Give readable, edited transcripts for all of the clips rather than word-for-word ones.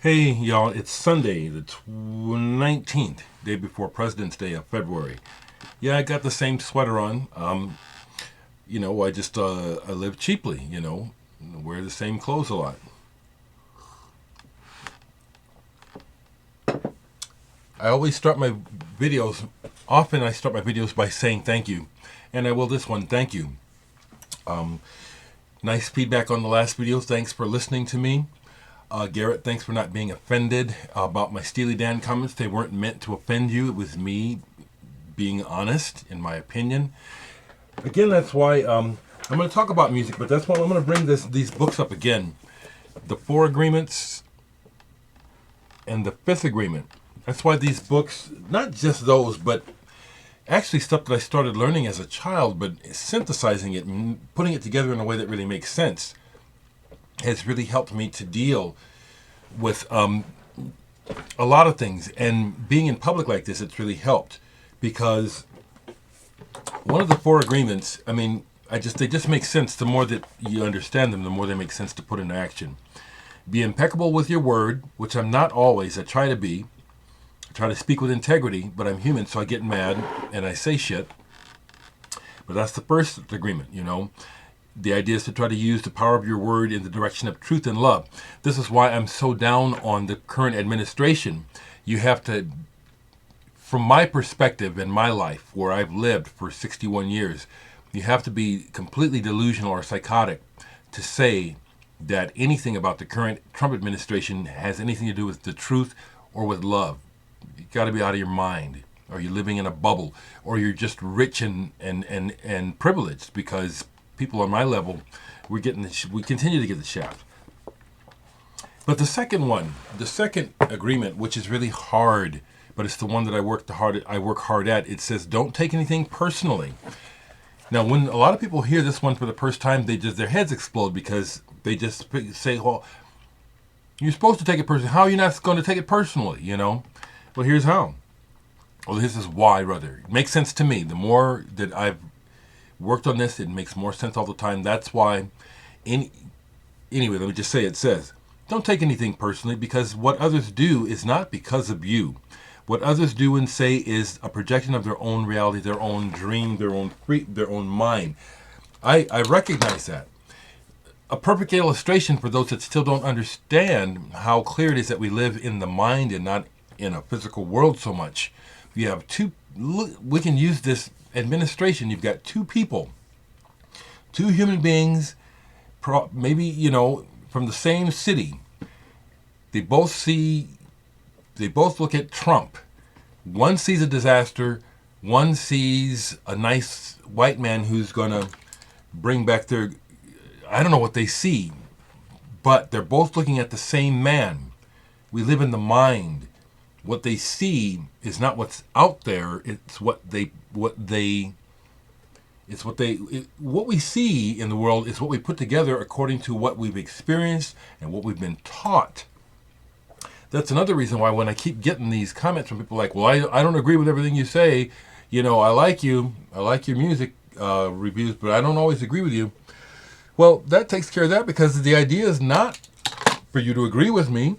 Hey, y'all, it's Sunday, the 19th, day before President's Day of February. Yeah, I got the same sweater on. I live cheaply, wear the same clothes a lot. I always start my videos, often I start my videos by saying thank you. And I will this one, thank you. Nice feedback on the last video. Thanks for listening to me. Garrett, thanks for not being offended about my Steely Dan comments. They weren't meant to offend you. It was me being honest, in my opinion. Again, that's why I'm going to talk about music, but that's why I'm going to bring these books up again. The Four Agreements and the Fifth Agreement. That's why these books, not just those, but actually stuff that I started learning as a child, but synthesizing it and putting it together in a way that really makes sense has really helped me to deal with a lot of things. And being in public like this, it's really helped because one of the four agreements, they just make sense. The more that you understand them, the more they make sense to put into action. Be impeccable with your word, which I'm not always. I try to be. I try to speak with integrity, but I'm human, so I get mad and I say shit. But that's the first agreement. The idea is to try to use the power of your word in the direction of truth and love. This is why I'm so down on the current administration. You have to, from my perspective in my life, where I've lived for 61 years, you have to be completely delusional or psychotic to say that anything about the current Trump administration has anything to do with the truth or with love. You got to be out of your mind. Or you're living in a bubble, or you're just rich and privileged because people on my level, we continue to get the shaft. But the second agreement, which is really hard, but it's the one that I work hard at. It says, don't take anything personally. Now, when a lot of people hear this one for the first time, their heads explode because they just say, well, you're supposed to take it personally. How are you not going to take it personally, Well, here's how. Well, this is why, rather. It makes sense to me. The more that I've worked on this, it makes more sense all the time. That's why, anyway, let me just say it says, don't take anything personally because what others do is not because of you. What others do and say is a projection of their own reality, their own dream, their own mind. I recognize that. A perfect illustration for those that still don't understand how clear it is that we live in the mind and not in a physical world so much. You have we can use this administration. You've got two people, two human beings, maybe, from the same city. They both look at Trump. One sees a disaster. One sees a nice white man who's going to bring back I don't know what they see, but they're both looking at the same man. We live in the mind. What they see is not what's out there. It's what we see in the world is what we put together according to what we've experienced and what we've been taught. That's another reason why when I keep getting these comments from people like, well, I don't agree with everything you say. I like you. I like your music reviews, but I don't always agree with you. Well, that takes care of that because the idea is not for you to agree with me.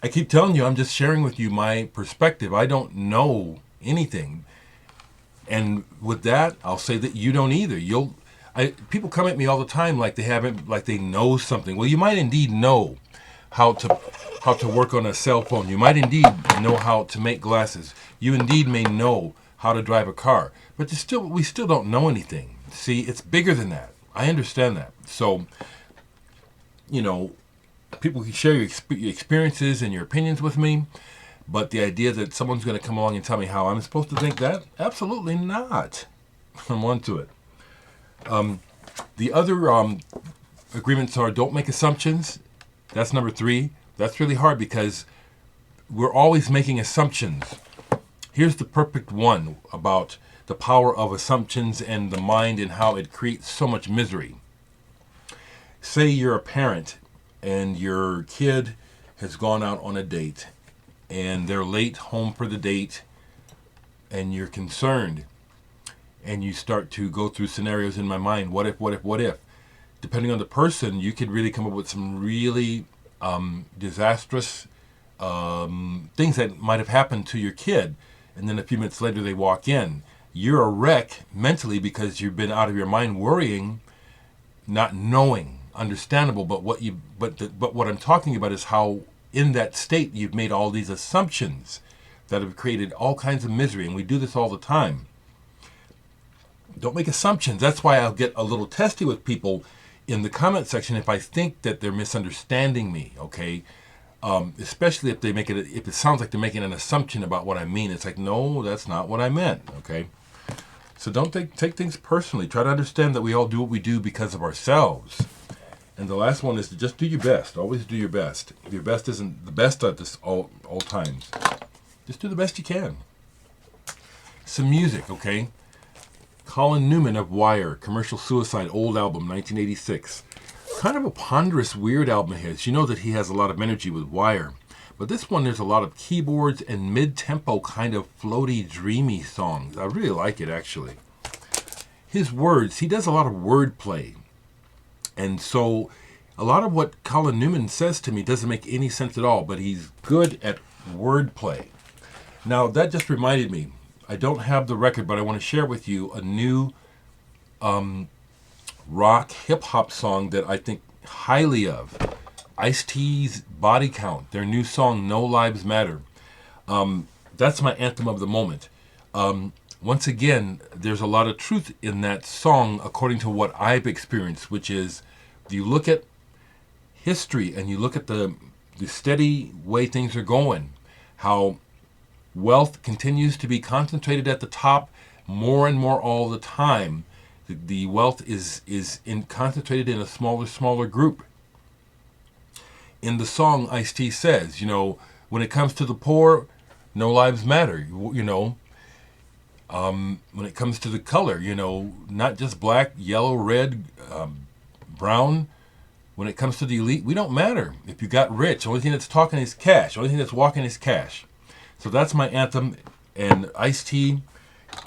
I keep telling you, I'm just sharing with you my perspective. I don't know anything. And with that, I'll say that you don't either. People come at me all the time like they know something. Well, you might indeed know how to work on a cell phone. You might indeed know how to make glasses. You indeed may know how to drive a car. But we still don't know anything. See, it's bigger than that. I understand that. So, people can share your experiences and your opinions with me, but the idea that someone's going to come along and tell me how I'm supposed to think that, absolutely not. I'm on to it. The other agreements are don't make assumptions. That's number 3. That's really hard because we're always making assumptions. Here's the perfect one about the power of assumptions and the mind and how it creates so much misery. Say you're a parent and your kid has gone out on a date and they're late home for the date and you're concerned and you start to go through scenarios in my mind. What if? Depending on the person, you could really come up with some really disastrous things that might have happened to your kid, and then a few minutes later they walk in. You're a wreck mentally because you've been out of your mind worrying, not knowing. Understandable, but what I'm talking about is how in that state you've made all these assumptions that have created all kinds of misery, and we do this all the time. Don't make assumptions. That's why I'll get a little testy with people in the comment section if I think that they're misunderstanding me, okay? Especially if it sounds like they're making an assumption about what I mean. It's like, no, that's not what I meant, okay? So don't take things personally. Try to understand that we all do what we do because of ourselves. And the last one is to just do your best. Always do your best. If your best isn't the best at this all times, just do the best you can. Some music, okay? Colin Newman of Wire, Commercial Suicide, old album, 1986. Kind of a ponderous, weird album of his. You know that he has a lot of energy with Wire. But this one, there's a lot of keyboards and mid-tempo kind of floaty, dreamy songs. I really like it, actually. His words, he does a lot of wordplay. And so a lot of what Colin Newman says to me doesn't make any sense at all, but he's good at wordplay. Now, that just reminded me, I don't have the record, but I want to share with you a new rock hip-hop song that I think highly of. Ice-T's Body Count, their new song, No Lives Matter. That's my anthem of the moment. Once again, there's a lot of truth in that song according to what I've experienced, which is you look at history and you look at the steady way things are going, how wealth continues to be concentrated at the top more and more all the time. The wealth is concentrated in a smaller group. In the song, Ice-T says, when it comes to the poor, no lives matter, when it comes to the color, not just black, yellow, red, brown. When it comes to the elite, we don't matter. If you got rich, the only thing that's talking is cash. The only thing that's walking is cash. So that's my anthem, and Ice-T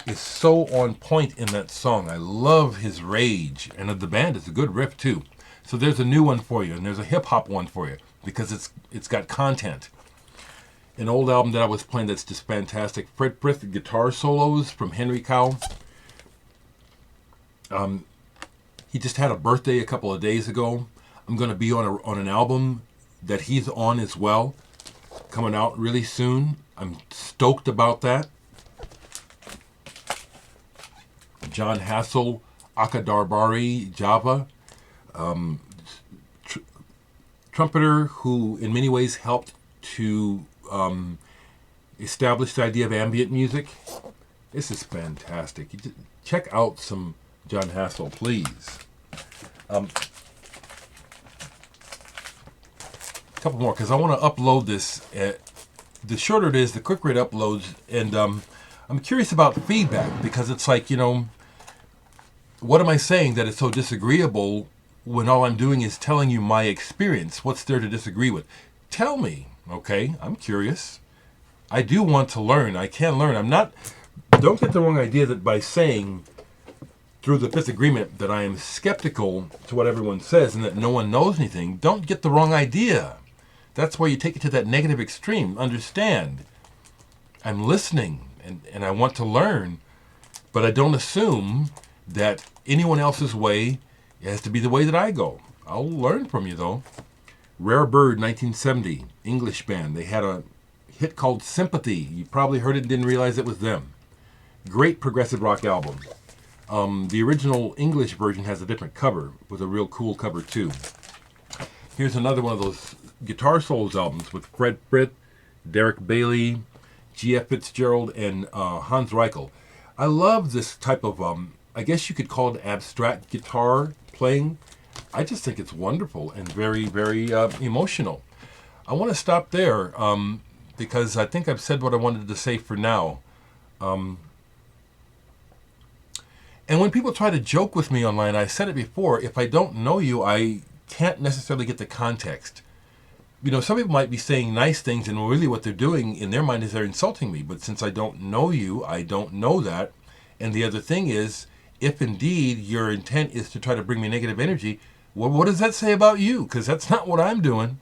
is so on point in that song. I love his rage, and the band is a good riff too. So there's a new one for you, and there's a hip-hop one for you, because it's got content. An old album that I was playing that's just fantastic. Fred Frith guitar solos from Henry Cow. He just had a birthday a couple of days ago. I'm going to be on an album that he's on as well, coming out really soon. I'm stoked about that. John Hassel, Akadarbari, Java, trumpeter who in many ways helped to establish the idea of ambient music. This is fantastic. Check out some John Hassel, please. A couple more, because I want to upload this. The shorter it is, the quicker it uploads. And I'm curious about feedback, because it's like, what am I saying that is so disagreeable when all I'm doing is telling you my experience? What's there to disagree with? Tell me, okay? I'm curious. I do want to learn. I can learn. Don't get the wrong idea that by saying through the fifth agreement that I am skeptical to what everyone says and that no one knows anything. Don't get the wrong idea. That's why you take it to that negative extreme. Understand. I'm listening and I want to learn, but I don't assume that anyone else's way has to be the way that I go. I'll learn from you, though. Rare Bird, 1970, English band. They had a hit called Sympathy. You probably heard it and didn't realize it was them. Great progressive rock album. The original English version has a different cover, with a real cool cover, too. Here's another one of those guitar solos albums with Fred Frith, Dereck Bailey, G.F. Fitzgerald, and Hans Reichel. I love this type of, I guess you could call it abstract guitar playing. I just think it's wonderful and very, very emotional. I want to stop there because I think I've said what I wanted to say for now. And when people try to joke with me online, I said it before, if I don't know you, I can't necessarily get the context. Some people might be saying nice things, and really what they're doing in their mind is they're insulting me. But since I don't know you, I don't know that. And the other thing is, if indeed your intent is to try to bring me negative energy, well, what does that say about you? Because that's not what I'm doing.